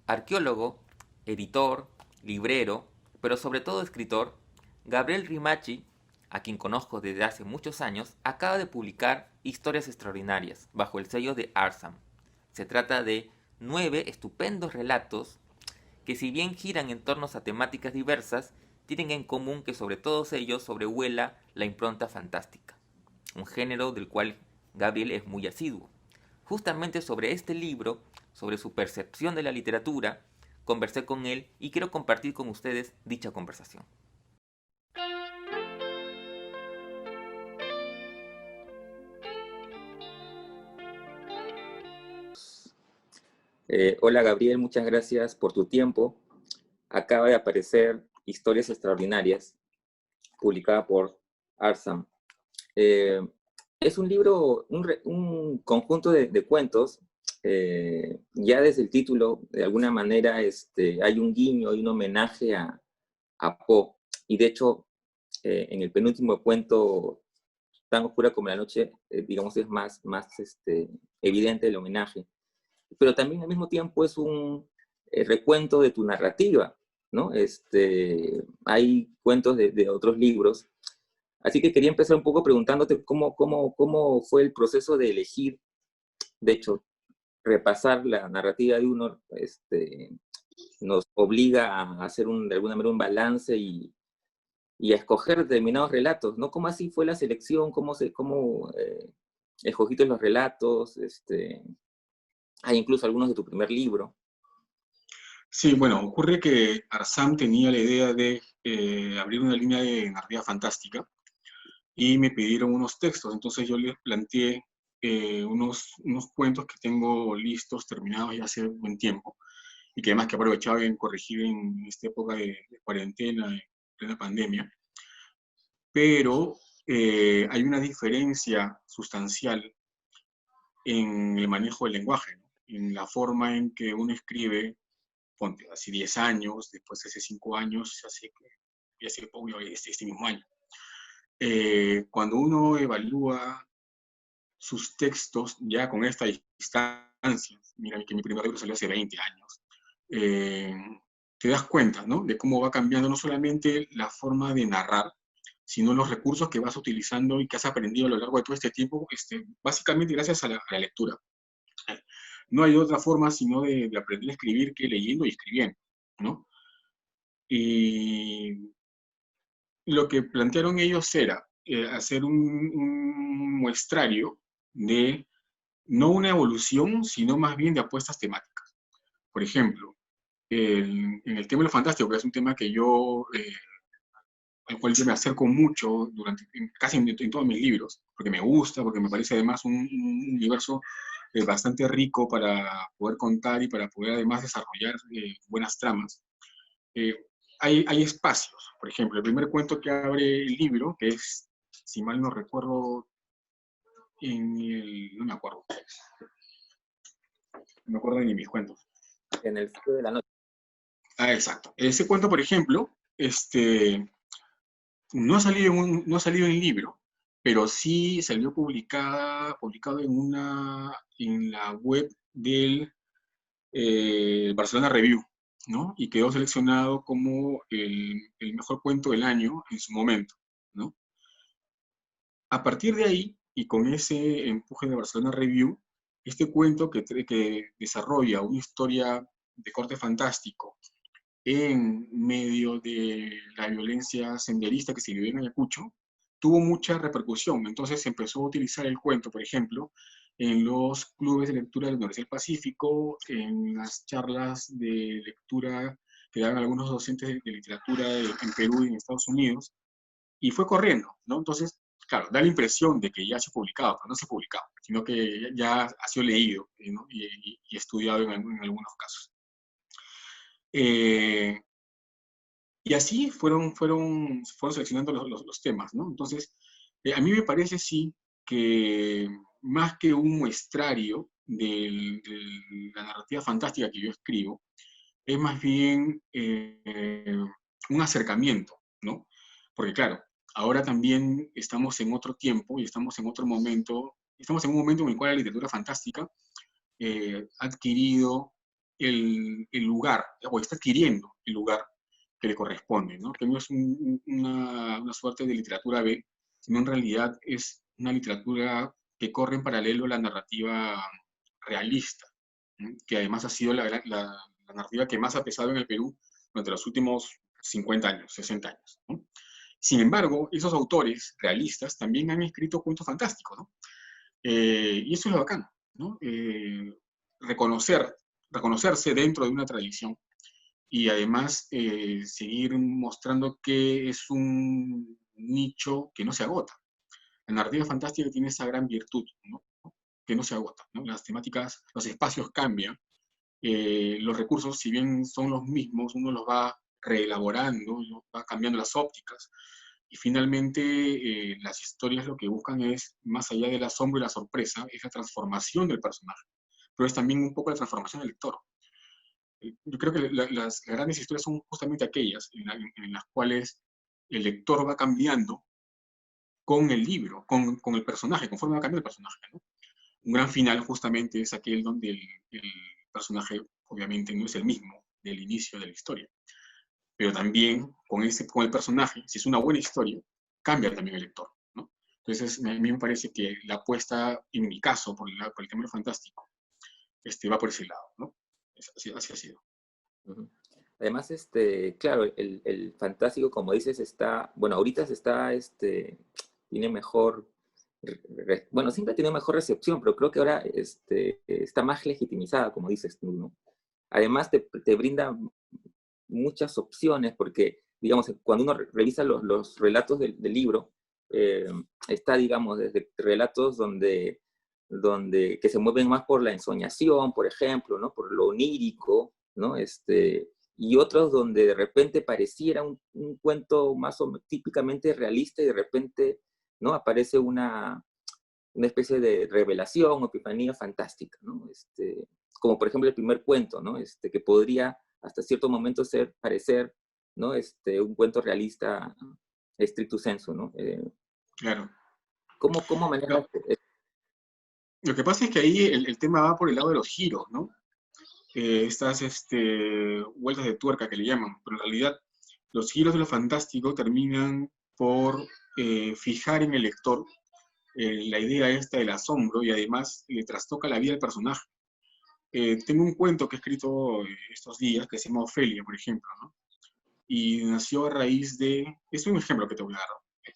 Arqueólogo, editor, librero, pero sobre todo escritor, Gabriel Rimachi, a quien conozco desde hace muchos años, acaba de publicar Historias Extraordinarias bajo el sello de Arsam. Se trata de 9 estupendos relatos que, si bien giran en torno a temáticas diversas, tienen en común que sobre todos ellos sobrevuela la impronta fantástica, un género del cual Gabriel es muy asiduo. Justamente sobre este libro, sobre su percepción de la literatura, conversé con él y quiero compartir con ustedes dicha conversación. Hola Gabriel, muchas gracias por tu tiempo. Acaba de aparecer Historias Extraordinarias, publicada por Arsam. Eh, es un libro, un conjunto de cuentos. Ya desde el título, de alguna manera, hay un guiño, hay un homenaje a Poe. Y de hecho, en el penúltimo cuento, Tan oscura como la noche, digamos, es más evidente el homenaje. Pero también al mismo tiempo es un recuento de tu narrativa, ¿no? Hay cuentos de otros libros. Así que quería empezar un poco preguntándote cómo fue el proceso de elegir, de hecho, repasar la narrativa de uno, nos obliga a hacer de alguna manera un balance y a escoger determinados relatos, ¿no? ¿Cómo así fue la selección? ¿Cómo escogiste los relatos? Hay incluso algunos de tu primer libro. Sí, bueno, ocurre que Arsam tenía la idea de abrir una línea de narrativa fantástica y me pidieron unos textos, entonces yo les planteé unos cuentos que tengo listos, terminados ya hace buen tiempo, y que además que aprovechaba en corregir en esta época de cuarentena, de plena pandemia, pero hay una diferencia sustancial en el manejo del lenguaje, ¿no? En la forma en que uno escribe, ponte, hace 10 años, después hace 5 años, y hace poco, este mismo año. Cuando uno evalúa sus textos ya con esta distancia, mira que mi primer libro salió hace 20 años, eh, te das cuenta, ¿no? De cómo va cambiando no solamente la forma de narrar, sino los recursos que vas utilizando y que has aprendido a lo largo de todo este tiempo, básicamente gracias a la lectura. No hay otra forma sino de aprender a escribir que leyendo y escribiendo, ¿no? Y lo que plantearon ellos era hacer un muestrario de no una evolución, sino más bien de apuestas temáticas. Por ejemplo, en el tema de lo fantástico, que es un tema que al cual yo me acerco mucho casi en todos mis libros, porque me gusta, porque me parece además un universo bastante rico para poder contar y para poder además desarrollar buenas tramas. Eh, hay espacios, por ejemplo, el primer cuento que abre el libro, que es, si mal no recuerdo, no me acuerdo, no me acuerdo ni mis cuentos. En el filo de la noche. Ah, exacto. Ese cuento, por ejemplo, no ha salido en libro, pero sí salió publicado en la web del Barcelona Review, ¿no? Y quedó seleccionado como el mejor cuento del año en su momento, ¿no? A partir de ahí, y con ese empuje de Barcelona Review, este cuento que desarrolla una historia de corte fantástico en medio de la violencia senderista que se vivió en Ayacucho, tuvo mucha repercusión. Entonces se empezó a utilizar el cuento, por ejemplo, en los clubes de lectura de la Universidad del Pacífico, en las charlas de lectura que daban algunos docentes de literatura en Perú y en Estados Unidos, y fue corriendo, ¿no? Entonces, claro, da la impresión de que ya se ha publicado, pero no se ha publicado, sino que ya ha sido leído, ¿no? Y estudiado en algunos casos. Eh, y así fueron seleccionando los temas, ¿no? Entonces, a mí me parece sí que más que un muestrario de la narrativa fantástica que yo escribo, es más bien un acercamiento, ¿no? Porque claro, ahora también estamos en otro tiempo y estamos en otro momento, estamos en un momento en el cual la literatura fantástica ha adquirido el lugar, o está adquiriendo el lugar que le corresponde, ¿no? Que no es una suerte de literatura B, sino en realidad es una literatura que corre en paralelo a la narrativa realista, ¿no? Que además ha sido la narrativa que más ha pesado en el Perú durante los últimos 50 años, 60 años, ¿no? Sin embargo, esos autores realistas también han escrito cuentos fantásticos, ¿no? Y eso es lo bacán, ¿no? Reconocerse dentro de una tradición y además seguir mostrando que es un nicho que no se agota. La narrativa fantástica tiene esa gran virtud, ¿no? Que no se agota, ¿no? Las temáticas, los espacios cambian, los recursos, si bien son los mismos, uno los va reelaborando, ¿no? Va cambiando las ópticas, y finalmente las historias lo que buscan es, más allá del asombro y la sorpresa, es la transformación del personaje, pero es también un poco la transformación del lector. Yo creo que las grandes historias son justamente aquellas en las cuales el lector va cambiando con el libro, con el personaje, conforme va cambiando el personaje, ¿no? Un gran final justamente es aquel donde el personaje obviamente no es el mismo del inicio de la historia, pero también con el personaje, si es una buena historia, cambia también el lector, ¿no? Entonces, a mí me parece que la apuesta, en mi caso, por el tema fantástico, va por ese lado, ¿no? Así ha sido. Ujú. Además, claro, el fantástico, como dices, está, bueno, ahorita se está, tiene mejor, bueno, siempre ha tenido mejor recepción, pero creo que ahora, está más legitimizada, como dices tú, ¿no? Además, te brinda muchas opciones, porque, digamos, cuando uno revisa los relatos del libro, eh, está, digamos, desde relatos que se mueven más por la ensoñación, por ejemplo, ¿no? Por lo onírico, ¿no? Y otros donde de repente pareciera un cuento más típicamente realista y de repente, ¿no? Aparece una especie de revelación o epifanía fantástica, ¿no? Como por ejemplo el primer cuento, ¿no? Que podría hasta cierto momento parecer, ¿no? Un cuento realista stricto sensu, ¿no? Claro. ¿Cómo manejas? No, lo que pasa es que ahí el tema va por el lado de los giros, ¿no? Estas vueltas de tuerca que le llaman, pero en realidad los giros de lo fantástico terminan por fijar en el lector la idea esta del asombro y además le trastoca la vida del personaje. Tengo un cuento que he escrito estos días que se llama Ofelia, por ejemplo, ¿no? Y nació a raíz de, es un ejemplo que te voy a dar,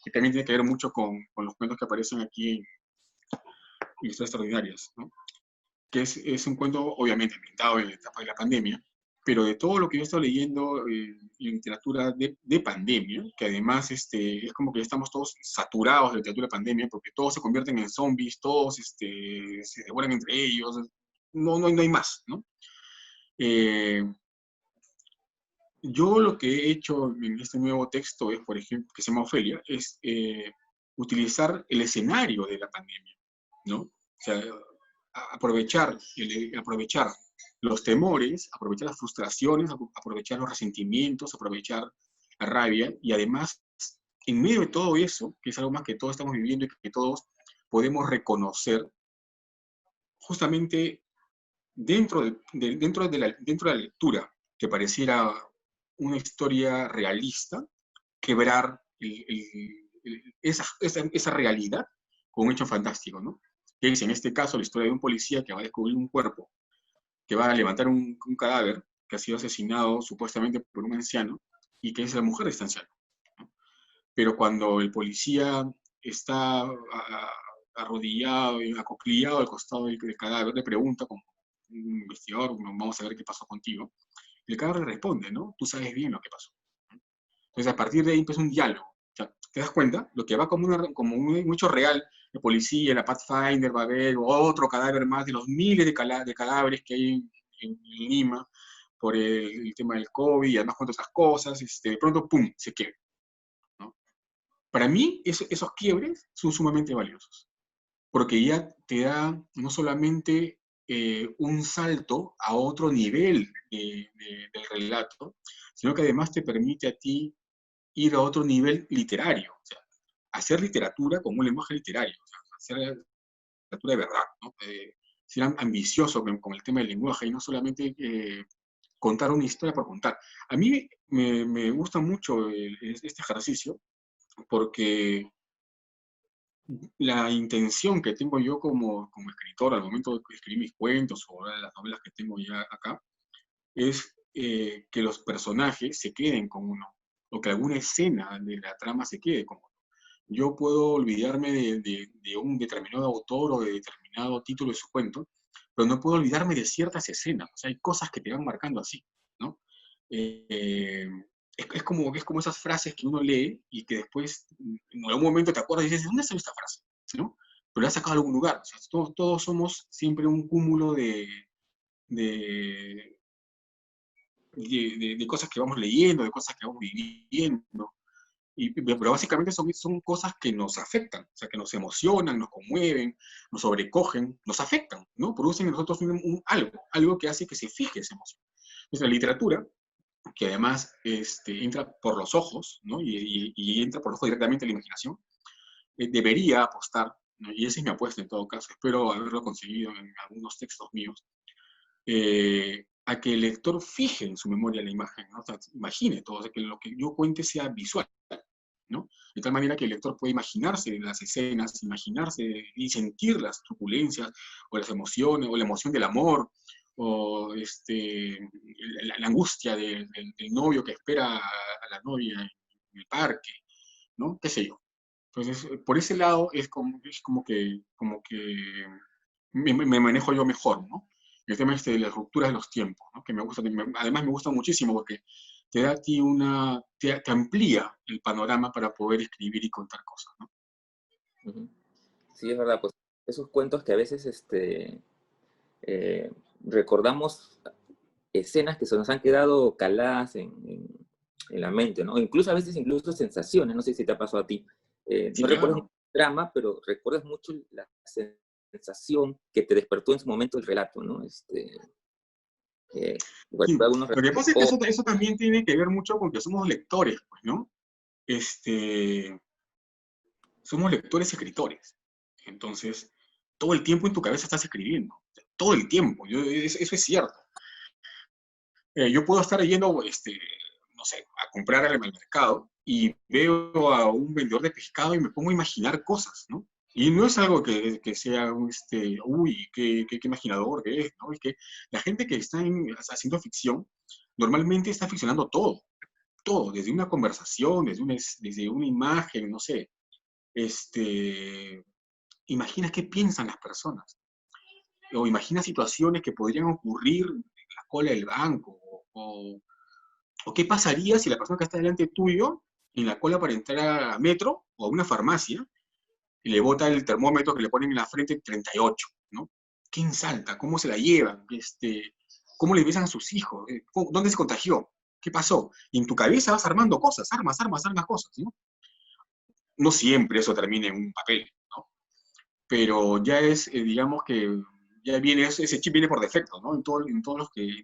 que también tiene que ver mucho con los cuentos que aparecen aquí en Historias Extraordinarias, ¿no? Que es un cuento obviamente ambientado en la etapa de la pandemia, pero de todo lo que yo he estado leyendo en literatura de pandemia, que además es como que ya estamos todos saturados de literatura de pandemia, porque todos se convierten en zombies, todos se devoran entre ellos, no hay más, ¿no? Eh, yo lo que he hecho en este nuevo texto es, por ejemplo, que se llama Ofelia, es utilizar el escenario de la pandemia, ¿no? O sea, aprovechar los temores, aprovechar las frustraciones, aprovechar los resentimientos, aprovechar la rabia y además, en medio de todo eso, que es algo más que todos estamos viviendo y que todos podemos reconocer, justamente dentro de la lectura, que pareciera una historia realista, quebrar esa realidad con un hecho fantástico, ¿no? Que es en este caso la historia de un policía que va a descubrir un cuerpo, que va a levantar un cadáver que ha sido asesinado supuestamente por un anciano y que es la mujer de este anciano, ¿no? Pero cuando el policía está arrodillado y acoclillado al costado del cadáver, le pregunta como un investigador, vamos a ver qué pasó contigo, y el cadáver le responde, ¿no? Tú sabes bien lo que pasó. Entonces, a partir de ahí empieza un diálogo. O sea, ¿te das cuenta? Lo que va como un hecho real, la policía, la Pathfinder va a ver otro cadáver más de los miles de cadáveres que hay en Lima por el tema del COVID y además con otras cosas, de pronto, ¡pum!, se quiebra, ¿no? Para mí, esos quiebres son sumamente valiosos, porque ya te da no solamente un salto a otro nivel del relato, sino que además te permite a ti ir a otro nivel literario, o sea, hacer literatura como un lenguaje literario, o sea, hacer literatura de verdad, ¿no? ser ambicioso con el tema del lenguaje y no solamente contar una historia por contar. A mí me gusta mucho este ejercicio porque la intención que tengo yo como escritor al momento de escribir mis cuentos o las novelas que tengo ya acá es que los personajes se queden con uno, o que alguna escena de la trama se quede con uno. Yo puedo olvidarme de un determinado autor o de determinado título de su cuento, pero no puedo olvidarme de ciertas escenas. O sea, hay cosas que te van marcando así, ¿no? Eh, es como esas frases que uno lee y que después, en algún momento te acuerdas y dices, ¿dónde salió esta frase? ¿No? Pero la has sacado de algún lugar. O sea, todos somos siempre un cúmulo de, de cosas que vamos leyendo, de cosas que vamos viviendo. Pero básicamente son cosas que nos afectan, o sea, que nos emocionan, nos conmueven, nos sobrecogen, nos afectan, ¿no? Producen en nosotros algo que hace que se fije esa emoción. Entonces, la literatura, que además entra por los ojos, ¿no? Y entra por los ojos directamente a la imaginación, debería apostar, ¿no? Y esa es mi apuesta en todo caso, espero haberlo conseguido en algunos textos míos, a que el lector fije en su memoria la imagen, ¿no? O sea, imagine todo, o sea, que lo que yo cuente sea visual, ¿no? De tal manera que el lector puede imaginarse las escenas, imaginarse y sentir las turbulencias, o las emociones, o la emoción del amor, o la angustia del novio que espera a la novia en el parque, ¿no? ¿Qué sé yo? Entonces, por ese lado como que me manejo yo mejor, ¿no? El tema de las rupturas de los tiempos, ¿no? Que me gusta, además me gusta muchísimo porque te da a ti te amplía el panorama para poder escribir y contar cosas, ¿no? Ujú. Sí, es verdad, pues esos cuentos que a veces eh, recordamos escenas que se nos han quedado caladas en la mente, ¿no? Incluso a veces, incluso sensaciones, no sé si te ha pasado a ti. Sí, No recuerdas el claro. drama, pero recuerdas mucho la sensación que te despertó en su momento el relato, ¿no? Sí. Recuerdo algunos Lo que relatos. pasa es que eso también tiene que ver mucho con que somos lectores, pues, ¿no? Este, Somos lectores y escritores. Entonces, todo el tiempo en tu cabeza estás escribiendo. Todo el tiempo. Eso es cierto. Yo puedo estar yendo, no sé, a comprar al mercado y veo a un vendedor de pescado y me pongo a imaginar cosas, ¿no? Y no es algo que sea, uy, qué imaginador que es, ¿no? Es que la gente que está haciendo ficción normalmente está ficcionando todo, desde una conversación, desde una imagen, no sé. Este, Imagina qué piensan las personas, o imagina situaciones que podrían ocurrir en la cola del banco, o qué pasaría si la persona que está delante tuyo, en la cola para entrar a metro o a una farmacia, y le bota el termómetro que le ponen en la frente 38, ¿no? ¿Quién salta? ¿Cómo se la llevan? ¿Cómo le besan a sus hijos? ¿Dónde se contagió? ¿Qué pasó? Y en tu cabeza vas armando cosas, armas cosas, ¿no? No siempre eso termina en un papel, ¿no? Pero ya es, digamos que ya viene, ese chip viene por defecto, ¿no? En todos los que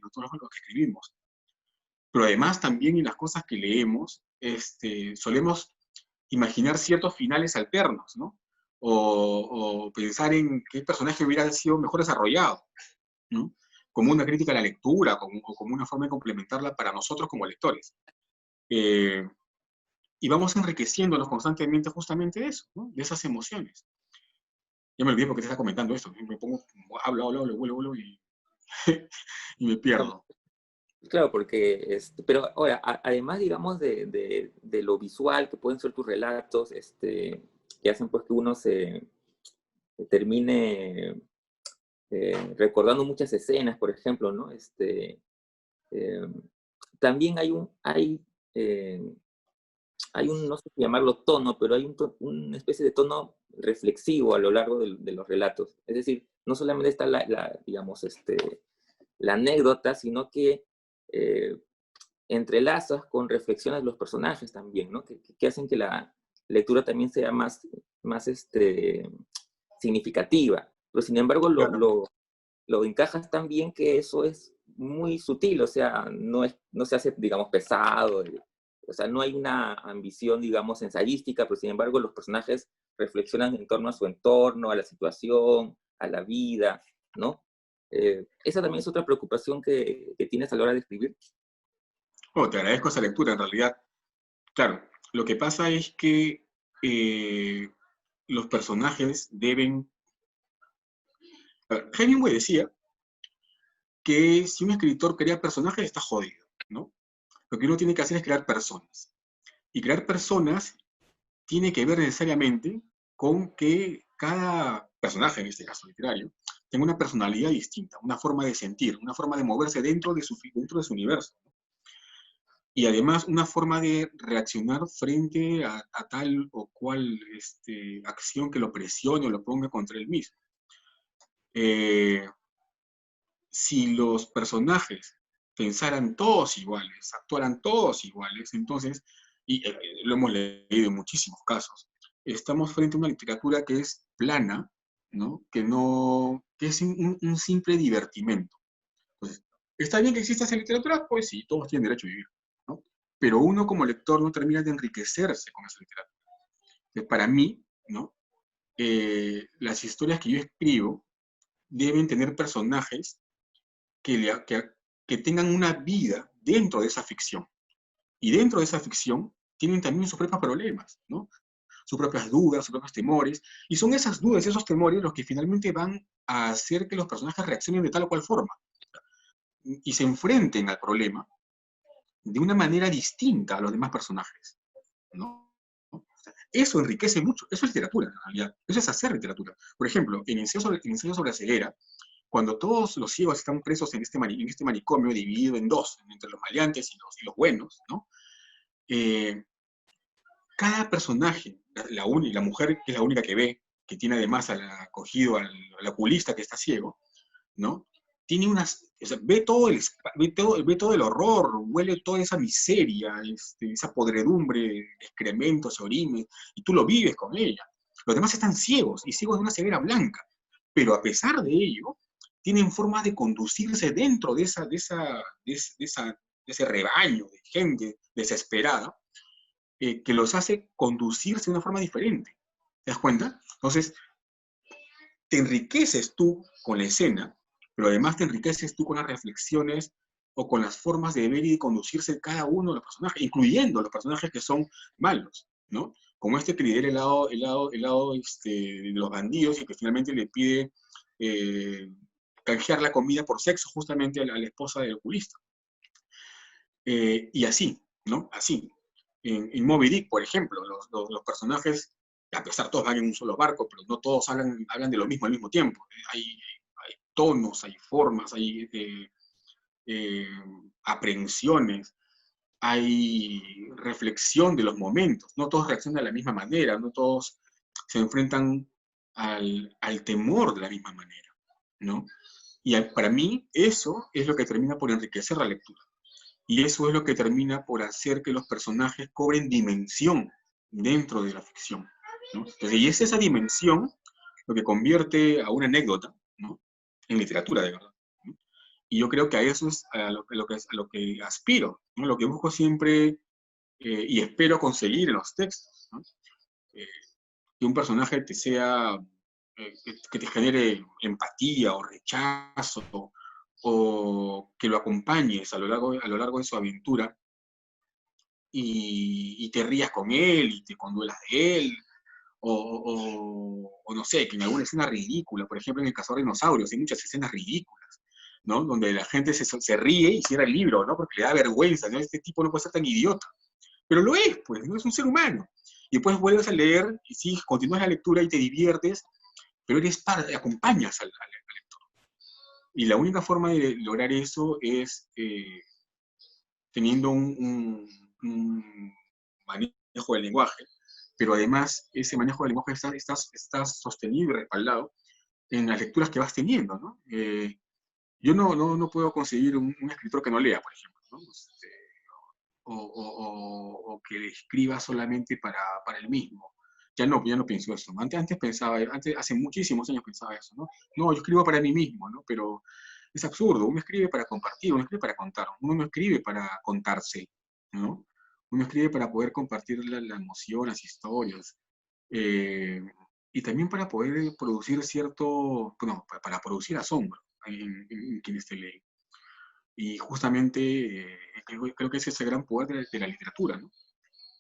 escribimos. Pero además también en las cosas que leemos, solemos imaginar ciertos finales alternos, ¿no? O pensar en qué personaje hubiera sido mejor desarrollado, ¿no? Como una crítica a la lectura, o como una forma de complementarla para nosotros como lectores. Eh, y vamos enriqueciéndonos constantemente justamente de eso, ¿no? De esas emociones. Ya me olvidé porque te está comentando esto. Me pongo, vuelo y me pierdo. Claro, porque, pero ahora, además, digamos, de lo visual que pueden ser tus relatos, que hacen pues que uno se termine recordando muchas escenas, por ejemplo, ¿no? Eh, También eh, hay un, no sé si llamarlo tono, pero hay una especie de tono reflexivo a lo largo de los relatos. Es decir, no solamente está digamos, la anécdota, sino que eh, entrelazas con reflexiones de los personajes también, ¿no? Que hacen que la lectura también sea más significativa. Pero sin embargo Claro. lo encajas tan bien que eso es muy sutil, o sea, no se hace, digamos, pesado, o sea, no hay una ambición, digamos, ensayística, pero sin embargo los personajes reflexionan en torno a su entorno, a la situación, a la vida, ¿no? Esa también es otra preocupación que tienes a la hora de escribir. Oh, te agradezco esa lectura, en realidad. Claro, lo que pasa es que los personajes deben... A ver, Hemingway decía que si un escritor crea personajes está jodido, ¿no? Lo que uno tiene que hacer es crear personas. Y crear personas tiene que ver necesariamente con que cada personaje, en este caso literario, tenga una personalidad distinta, una forma de sentir, una forma de moverse dentro de su universo. Y además una forma de reaccionar frente a tal o cual acción que lo presione o lo ponga contra él mismo. Eh, si los personajes pensaran todos iguales, actuaran todos iguales, entonces, y lo hemos leído en muchísimos casos, estamos frente a una literatura que es plana, ¿no? Que es un simple divertimento. Entonces, ¿está bien que exista esa literatura? Pues sí, todos tienen derecho a vivir, ¿no? Pero uno como lector no termina de enriquecerse con esa literatura. Entonces, para mí, ¿no? Las historias que yo escribo deben tener personajes que, que tengan una vida dentro de esa ficción. Y dentro de esa ficción tienen también sus propios problemas, ¿no? Sus propias dudas, sus propios temores. Y son esas dudas y esos temores los que finalmente van a hacer que los personajes reaccionen de tal o cual forma y se enfrenten al problema de una manera distinta a los demás personajes, ¿no? Eso enriquece mucho, eso es literatura en realidad, eso es hacer literatura. Por ejemplo, en Ensayo sobre la ceguera, cuando todos los ciegos están presos en este manicomio dividido en dos, entre los maleantes y los buenos, ¿no? Eh, cada personaje, la mujer que es la única que ve, que tiene además acogido al oculista que está ciego, ¿no? Tiene unas, o sea, ve todo el horror, huele toda esa miseria, esa podredumbre, excrementos, orines, y tú lo vives con ella. Los demás están ciegos, y ciegos de una ceguera blanca, pero a pesar de ello, tienen formas de conducirse dentro de ese rebaño de gente desesperada, que los hace conducirse de una forma diferente. ¿Te das cuenta? Entonces, te enriqueces tú con la escena, pero además te enriqueces tú con las reflexiones o con las formas de ver y de conducirse de cada uno de los personajes, incluyendo los personajes que son malos, ¿no? Como que lidera de los bandidos y que finalmente le pide canjear la comida por sexo justamente a la esposa del oculista. Y así, ¿no? Así. En Moby Dick, por ejemplo, los personajes, a pesar todos van en un solo barco, pero no todos hablan de lo mismo al mismo tiempo. Hay tonos, hay formas, hay aprehensiones, hay reflexión de los momentos. No todos reaccionan de la misma manera, no todos se enfrentan al temor de la misma manera, ¿no? Y para mí eso es lo que termina por enriquecer la lectura. Y eso es lo que termina por hacer que los personajes cobren dimensión dentro de la ficción, ¿no? Entonces, y es esa dimensión lo que convierte a una anécdota, ¿no? En literatura, de verdad, ¿no? Y yo creo que a eso es a lo que aspiro, ¿no? Lo que busco siempre y espero conseguir en los textos, ¿no? Eh, que un personaje te sea, que te genere empatía o rechazo, o que lo acompañes a lo largo de su aventura y te rías con él y te conduelas de él, o no sé, que en alguna escena ridícula, por ejemplo en El cazador de dinosaurios, hay muchas escenas ridículas, ¿no? Donde la gente se ríe y cierra el libro, ¿no? Porque le da vergüenza, ¿no? Este tipo no puede ser tan idiota. Pero lo es, pues, no es un ser humano. Y después vuelves a leer y sí, continúas la lectura y te diviertes, pero eres parte, acompañas al lector. Y la única forma de lograr eso es teniendo un manejo del lenguaje, pero además ese manejo del lenguaje está sostenido y respaldado en las lecturas que vas teniendo, ¿no? Yo no puedo conseguir un escritor que no lea, por ejemplo, ¿no? O que escriba solamente para él mismo. Ya no pienso eso. Antes pensaba, hace muchísimos años pensaba eso, ¿no? No, yo escribo para mí mismo, ¿no? Pero es absurdo. Uno escribe para compartir, uno escribe para contar, uno no escribe para contarse, ¿no? Uno escribe para poder compartir la emoción, las historias. Eh, y también para poder producir cierto, bueno, para producir asombro en quienes te leen. Y justamente creo que ese es el gran poder de la literatura, ¿no?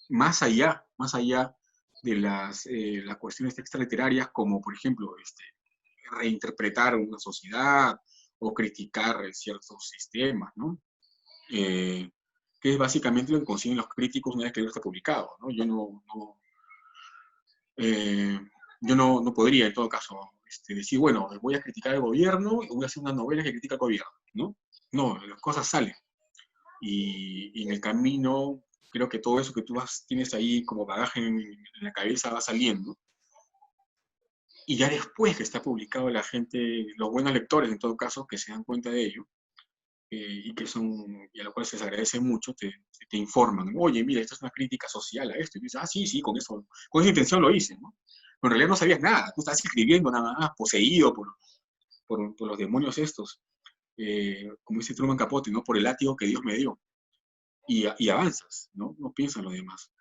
Más allá de las cuestiones extraliterarias, como por ejemplo reinterpretar una sociedad o criticar ciertos sistemas, ¿no? Que es básicamente lo que consiguen los críticos una vez que el libro está publicado, ¿no? Eh, yo no podría, en todo caso, decir, bueno, voy a criticar el gobierno y voy a hacer una novela que critica al gobierno, ¿no? No, las cosas salen. Y en el camino, creo que todo eso que tienes ahí como bagaje en la cabeza va saliendo. Y ya después que está publicado, la gente, los buenos lectores en todo caso, que se dan cuenta de ello, y a lo cual se les agradece mucho, te informan, ¿no? Oye, mira, esto es una crítica social a esto, y dices, ah, sí, con esa intención lo hice, ¿no? Pero en realidad no sabías nada, tú estabas escribiendo nada más, poseído por los demonios estos, como dice Truman Capote, ¿no? Por el látigo que Dios me dio, y avanzas, ¿no? No piensas en lo demás.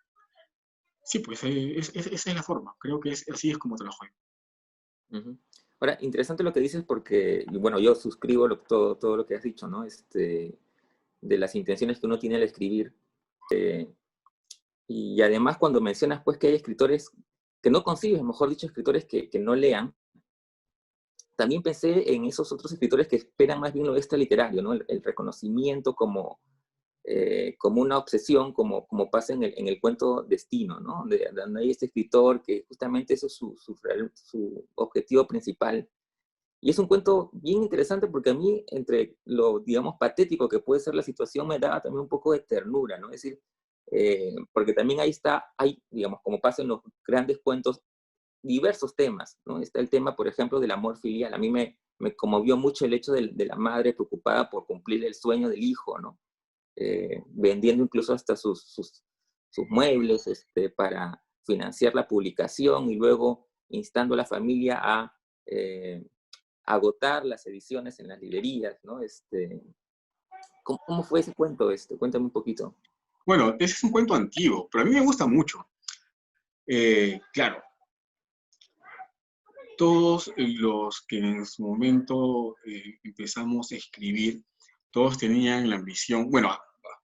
Sí, pues esa es la forma, creo que así es como trabajo yo. Ujú. Ahora, interesante lo que dices porque, y bueno, yo suscribo todo lo que has dicho, ¿no? De las intenciones que uno tiene al escribir. Y además cuando mencionas pues que hay escritores que no concibes, mejor dicho, escritores que no lean, también pensé en esos otros escritores que esperan más bien lo extraliterario, ¿no? El reconocimiento como una obsesión, como pasa en el cuento Destino, ¿no? Donde hay este escritor que justamente eso es su objetivo principal. Y es un cuento bien interesante porque a mí, entre lo, digamos, patético que puede ser la situación, me daba también un poco de ternura, ¿no? Es decir, porque también ahí hay, digamos, como pasa en los grandes cuentos, diversos temas, ¿no? Está el tema, por ejemplo, del amor filial. A mí me conmovió mucho el hecho de la madre preocupada por cumplir el sueño del hijo, ¿no? Vendiendo incluso hasta sus muebles para financiar la publicación y luego instando a la familia a agotar las ediciones en las librerías, ¿no? ¿Cómo fue ese cuento? Cuéntame un poquito. Bueno, ese es un cuento antiguo, pero a mí me gusta mucho. Claro, todos los que en su momento empezamos a escribir, todos tenían la ambición, bueno,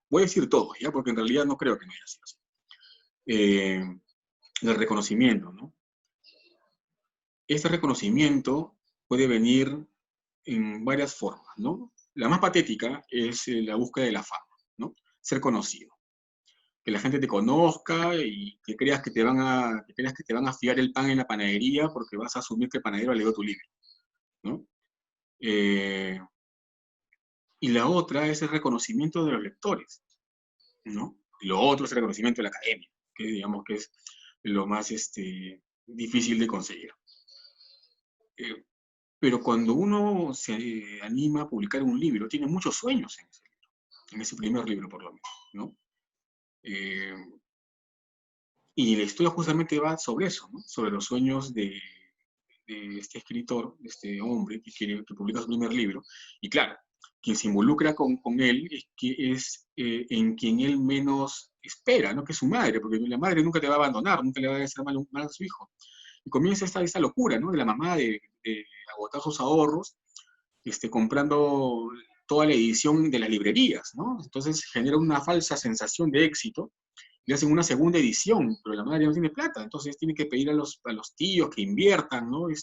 voy a decir todos, ¿ya? Porque en realidad no creo que no haya sido así. El reconocimiento, ¿no? Este reconocimiento puede venir en varias formas, ¿no? La más patética es la búsqueda de la fama, ¿no? Ser conocido. Que la gente te conozca y que creas que te van a fiar el pan en la panadería porque vas a asumir que el panadero leyó tu libro, ¿no? Eh, y la otra es el reconocimiento de los lectores, ¿no? Y lo otro es el reconocimiento de la academia, que digamos que es lo más difícil de conseguir. Eh, pero cuando uno se anima a publicar un libro, tiene muchos sueños en ese primer libro por lo menos, ¿no? Eh, y la historia justamente va sobre eso, ¿no? Sobre los sueños de este escritor, de este hombre que publica su primer libro. Y claro, quien se involucra con él es en quien él menos espera, ¿no? Que es su madre, porque la madre nunca te va a abandonar, nunca le va a hacer mal a su hijo. Y comienza esta locura, ¿no? De la mamá de agotar sus ahorros, comprando toda la edición de las librerías, ¿no? Entonces genera una falsa sensación de éxito, le hacen una segunda edición, pero la madre no tiene plata, entonces tiene que pedir a los tíos que inviertan, ¿no? En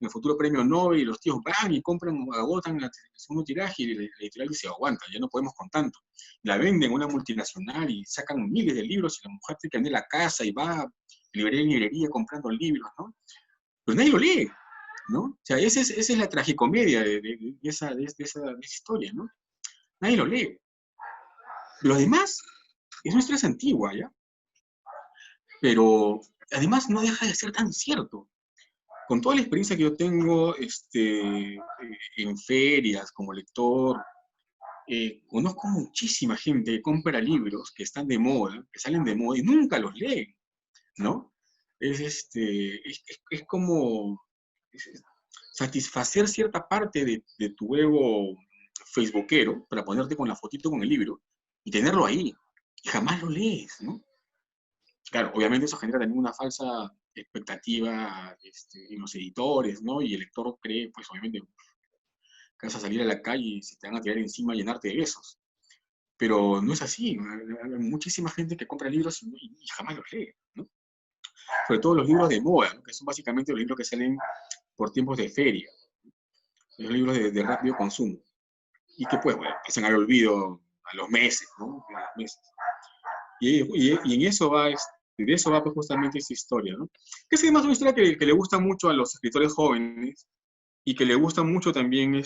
el futuro premio Nobel, y los tíos van y compran, agotan el segundo tiraje, y la editorial dice, aguanta, ya no podemos con tanto. La venden a una multinacional y sacan miles de libros, y la mujer tiene que andar a la casa y va de librería en librería comprando libros, ¿no? Pues nadie lo lee, ¿no? O sea, esa es la tragicomedia de esa historia, ¿no? Nadie lo lee. Lo demás es una historia antigua, ¿ya? Pero además no deja de ser tan cierto. Con toda la experiencia que yo tengo en ferias como lector, conozco muchísima gente que compra libros que están de moda, que salen de moda y nunca los leen, ¿no? Es como satisfacer cierta parte de tu ego facebookero para ponerte con la fotito con el libro y tenerlo ahí. Y jamás lo lees, ¿no? Claro, obviamente eso genera también una falsa expectativa en los editores, ¿no? Y el lector cree, pues obviamente, que vas a salir a la calle y se te van a tirar encima y llenarte de besos. Pero no es así. Hay muchísima gente que compra libros y jamás los lee, ¿no? Sobre todo los libros de moda, ¿no? Que son básicamente los libros que salen por tiempos de feria, los libros de rápido consumo, y que pues, bueno, pasan al olvido a los meses, ¿no? A los meses. Y en eso va, de eso va pues, justamente esta historia, ¿no? Que es además una historia que le gusta mucho a los escritores jóvenes y que le gusta mucho también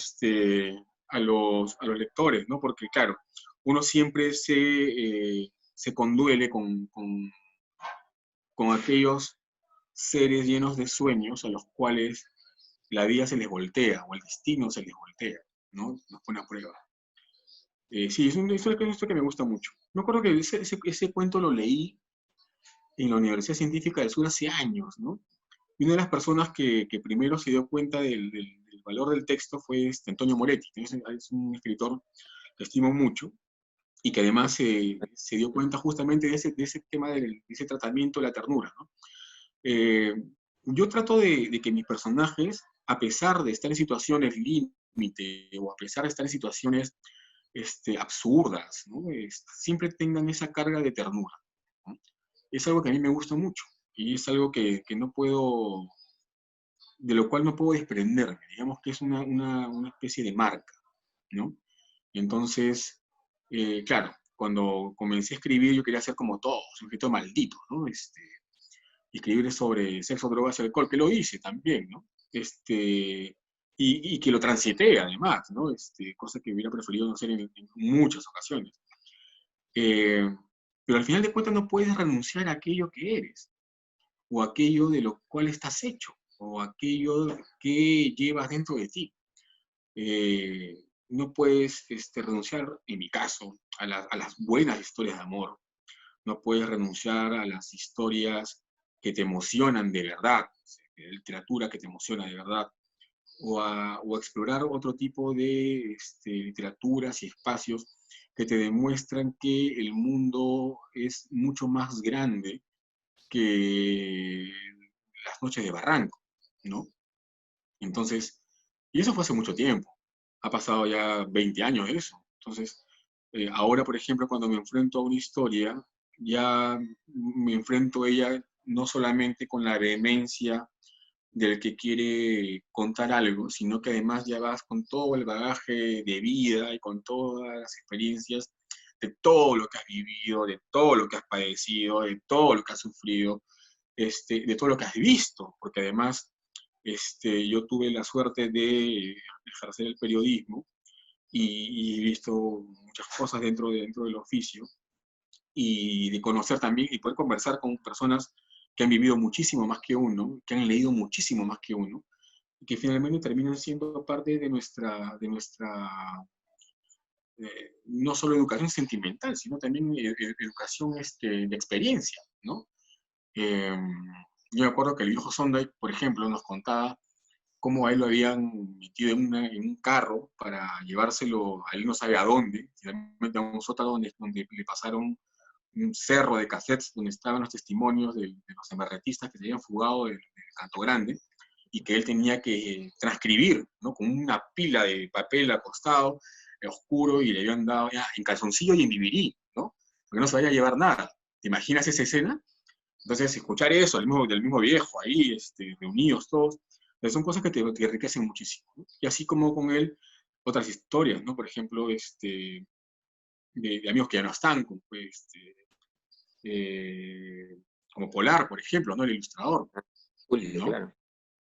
a los lectores, ¿no? Porque, claro, uno siempre se conduele con aquellos seres llenos de sueños a los cuales la vida se les voltea o el destino se les voltea, ¿no? Nos pone a prueba. Sí, es una historia que me gusta mucho. Me acuerdo que ese cuento lo leí en la Universidad Científica del Sur hace años, ¿no? Y una de las personas que primero se dio cuenta del valor del texto fue Antonio Moretti, que es un escritor que estimo mucho y que además se dio cuenta justamente de ese tema de ese tratamiento de la ternura, ¿no? Eh, yo trato de que mis personajes, a pesar de estar en situaciones límite o a pesar de estar en situaciones absurdas, ¿no? Siempre tengan esa carga de ternura, ¿no? Es algo que a mí me gusta mucho y es algo que no puedo, de lo cual no puedo desprenderme, digamos que es una especie de marca, ¿no? Entonces, claro, cuando comencé a escribir yo quería ser como todos, un escritor maldito, ¿no? Escribir sobre sexo, drogas y alcohol, que lo hice también, ¿no? Y que lo transité además, ¿no? Cosa que hubiera preferido no hacer en muchas ocasiones. Eh, pero al final de cuentas no puedes renunciar a aquello que eres, o aquello de lo cual estás hecho, o aquello que llevas dentro de ti. No puedes renunciar, en mi caso, a las buenas historias de amor. No puedes renunciar a las historias que te emocionan de verdad, literatura que te emociona de verdad, o a explorar otro tipo de literaturas y espacios que te demuestran que el mundo es mucho más grande que las noches de Barranco, ¿no? Entonces, y eso fue hace mucho tiempo, ha pasado ya 20 años de eso. Entonces, ahora, por ejemplo, cuando me enfrento a una historia, ya me enfrento a ella no solamente con la vehemencia del que quiere contar algo, sino que además ya vas con todo el bagaje de vida y con todas las experiencias de todo lo que has vivido, de todo lo que has padecido, de todo lo que has sufrido, de todo lo que has visto, porque además yo tuve la suerte de ejercer el periodismo y he visto muchas cosas dentro del oficio y de conocer también y poder conversar con personas que han vivido muchísimo más que uno, que han leído muchísimo más que uno, y que finalmente terminan siendo parte de nuestra no solo educación sentimental, sino también educación de experiencia, ¿no? Eh, yo me acuerdo que el viejo Sonday, por ejemplo, nos contaba cómo a él lo habían metido en un carro para llevárselo a él no sabe a dónde, finalmente a un sótano donde le pasaron un cerro de cassettes donde estaban los testimonios de los emerretistas que se habían fugado del Canto Grande y que él tenía que transcribir, ¿no? Con una pila de papel acostado, oscuro, y le habían dado ya en calzoncillo y en vivirí, ¿no? Porque no se vaya a llevar nada. ¿Te imaginas esa escena? Entonces, escuchar eso del mismo viejo ahí, reunidos todos, son cosas que enriquecen muchísimo, ¿no? Y así como con él, otras historias, ¿no? Por ejemplo, de amigos que ya no están, como, pues, como Polar, por ejemplo, ¿no? El ilustrador, Julio, ¿no? claro.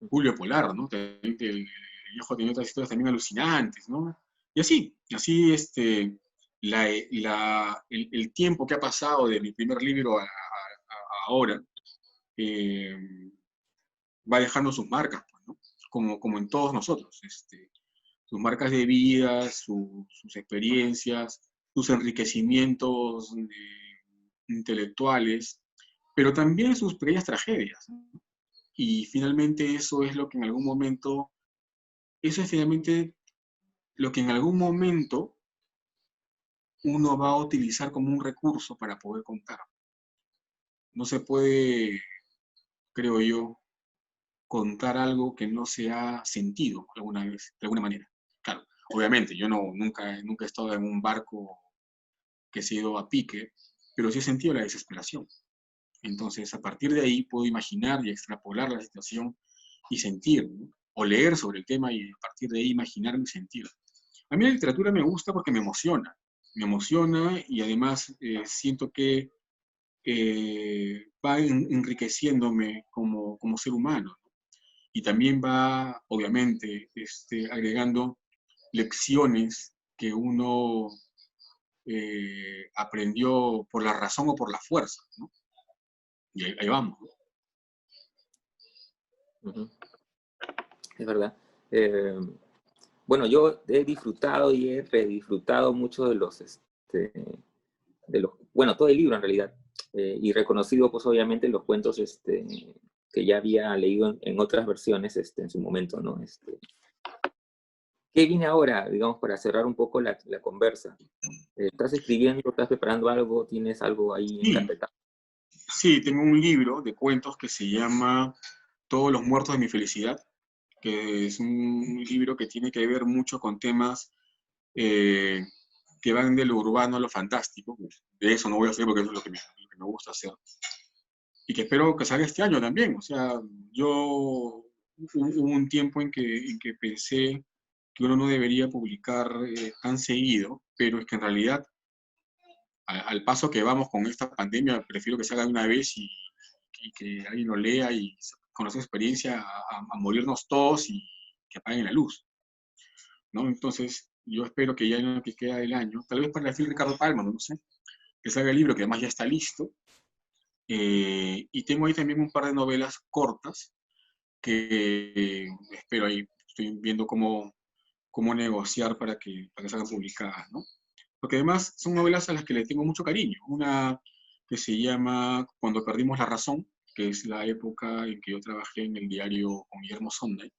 Julio Polar, ¿no? También el viejo tenía otras historias también alucinantes, ¿no? Y así, el tiempo que ha pasado de mi primer libro a ahora, eh, va dejando sus marcas, pues, ¿no? Como en todos nosotros, sus marcas de vida, sus experiencias, sus enriquecimientos intelectuales, pero también sus pequeñas tragedias, ¿no? Y finalmente eso es finalmente lo que en algún momento uno va a utilizar como un recurso para poder contar. No se puede creo yo, contar algo que no se ha sentido alguna vez, de alguna manera. Claro, obviamente, yo nunca he estado en un barco que se ha ido a pique, pero sí he sentido la desesperación. Entonces, a partir de ahí puedo imaginar y extrapolar la situación y sentir, ¿no? O leer sobre el tema y a partir de ahí imaginar y sentir. A mí la literatura me gusta porque me emociona y además siento que va enriqueciéndome como ser humano, ¿no? Y también va, obviamente, agregando lecciones que uno aprendió por la razón o por la fuerza, ¿no? Y ahí vamos, ¿no? Ujú. Es verdad. Eh, bueno, yo he disfrutado y he redisfrutado mucho bueno, todo el libro en realidad, y reconocido pues obviamente los cuentos que ya había leído en otras versiones en su momento, ¿no? ¿Qué viene ahora, digamos, para cerrar un poco la conversa? ¿Estás escribiendo, estás preparando algo, tienes algo ahí en Sí, carpeta? sí, tengo un libro de cuentos que se llama Todos los muertos de mi felicidad, que es un libro que tiene que ver mucho con temas eh, que van de lo urbano a lo fantástico. De eso no voy a hacer porque eso es lo que me gusta hacer. Y que espero que salga este año también. O sea, yo hubo un tiempo en que pensé que uno no debería publicar tan seguido, pero es que en realidad, al paso que vamos con esta pandemia, prefiero que salga de una vez y que alguien lo lea y con esa experiencia a morirnos todos y que apaguen la luz, ¿no? Entonces, yo espero que ya en lo que queda del año, tal vez para el film Ricardo Palma, no sé, que salga el libro, que además ya está listo. Y tengo ahí también un par de novelas cortas que espero ahí, estoy viendo cómo negociar para que salgan publicadas, ¿no? Porque además son novelas a las que le tengo mucho cariño. Una que se llama Cuando perdimos la razón, que es la época en que yo trabajé en el diario con Guillermo Sonday,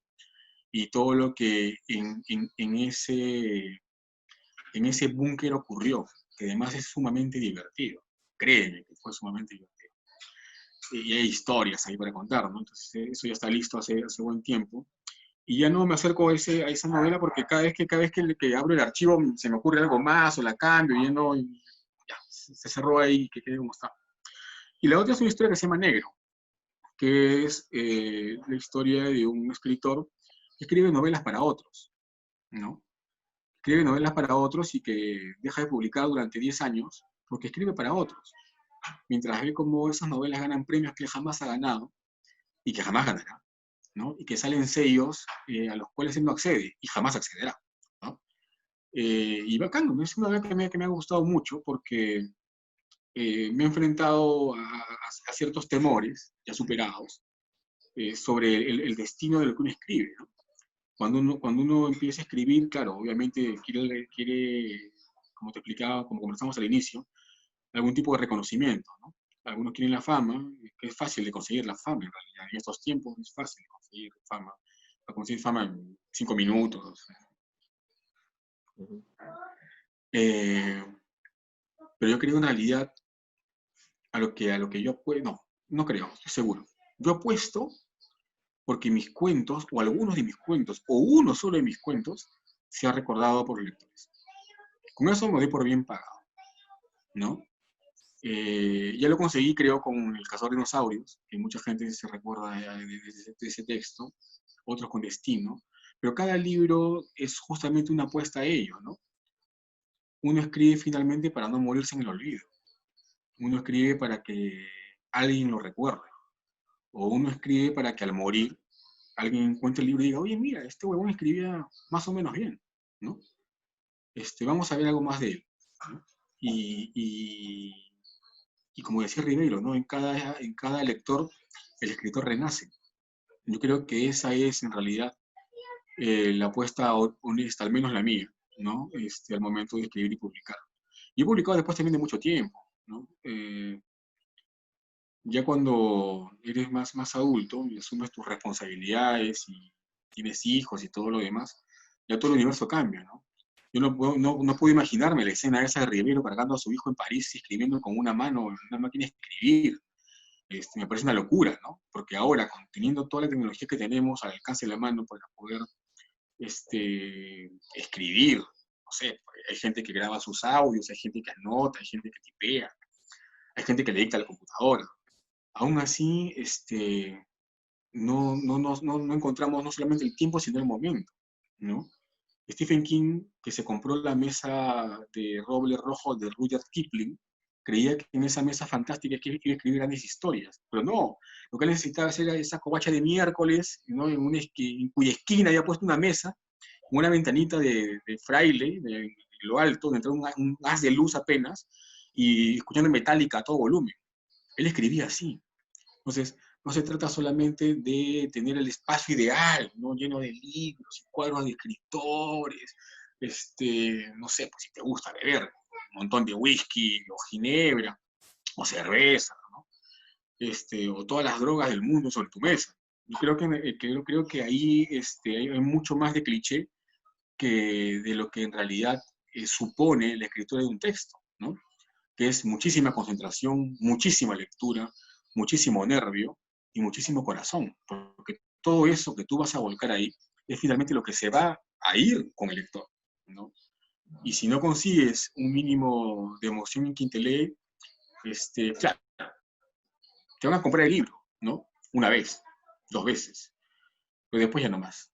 y todo lo que en ese búnker ocurrió, que además es sumamente divertido. Créeme que fue sumamente divertido. Y hay historias ahí para contar, ¿no? Entonces eso ya está listo hace buen tiempo. Y ya no me acerco a esa novela porque cada vez que abro el archivo se me ocurre algo más o la cambio y ya no, y ya, se cerró ahí, que quede como está. Y la otra es una historia que se llama Negro, que es la historia de un escritor que escribe novelas para otros, ¿no? Escribe novelas para otros y que deja de publicar durante 10 años porque escribe para otros, mientras ve cómo esas novelas ganan premios que él jamás ha ganado y que jamás ganará, ¿no? Y que salen sellos a los cuales él no accede y jamás accederá, ¿no? Y bacán, ¿no? Es una novela que me ha gustado mucho porque me he enfrentado a ciertos temores ya superados sobre el destino de lo que uno escribe, ¿no? Cuando uno empieza a escribir, claro, obviamente quiere, como te explicaba, como conversamos al inicio, algún tipo de reconocimiento, ¿no? Algunos quieren la fama, que es fácil de conseguir la fama en realidad. En estos tiempos es fácil de conseguir fama. Para conseguir fama en 5 minutos. Ujú. Eh, pero yo creo en realidad a lo que yo apuesto, no creo, estoy seguro. Yo apuesto porque mis cuentos, o algunos de mis cuentos, o uno solo de mis cuentos, se ha recordado por los lectores. Con eso me doy por bien pagado, ¿no? Ya lo conseguí, creo, con El cazador de dinosaurios, que mucha gente se recuerda de ese texto, otros con Destino, pero cada libro es justamente una apuesta a ello, ¿no? Uno escribe finalmente para no morirse en el olvido, uno escribe para que alguien lo recuerde, o uno escribe para que al morir alguien encuentre el libro y diga, oye, mira, este huevón escribía más o menos bien, ¿no? Vamos a ver algo más de él, ¿no? Y como decía Ribeiro, ¿no? En cada lector el escritor renace. Yo creo que esa es en realidad la apuesta honesta, al menos la mía, ¿no? Al momento de escribir y publicar. Y he publicado después también de mucho tiempo, ¿no? Ya cuando eres más adulto y asumes tus responsabilidades y tienes hijos y todo lo demás, ya todo el universo cambia, ¿no? Yo no puedo imaginarme la escena esa de Rivero cargando a su hijo en París y escribiendo con una mano en una máquina de escribir. me parece una locura, ¿no? Porque ahora, teniendo toda la tecnología que tenemos al alcance de la mano para poder escribir, no sé, hay gente que graba sus audios, hay gente que anota, hay gente que tipea, hay gente que le dicta a la computadora. Aún así, no encontramos no solamente el tiempo, sino el momento, ¿no? Stephen King, que se compró la mesa de roble rojo de Rudyard Kipling, creía que en esa mesa fantástica que iba a escribir grandes historias, pero no, lo que él necesitaba hacer era esa covacha de miércoles, ¿no? En cuya esquina había puesto una mesa, con una ventanita de fraile, de lo alto, donde entraba un haz de luz apenas, y escuchando Metallica a todo volumen. Él escribía así. Entonces, no se trata solamente de tener el espacio ideal, ¿no? Lleno de libros y cuadros de escritores, no sé, pues si te gusta beber, un montón de whisky, o ginebra, o cerveza, ¿no? O todas las drogas del mundo sobre tu mesa. Yo creo que ahí hay mucho más de cliché que de lo que en realidad supone la escritura de un texto, ¿no? Que es muchísima concentración, muchísima lectura, muchísimo nervio y muchísimo corazón, porque todo eso que tú vas a volcar ahí es finalmente lo que se va a ir con el lector, ¿no? Y si no consigues un mínimo de emoción en quien te lee, claro, te van a comprar el libro, ¿no? Una vez, dos veces, pero después ya no más.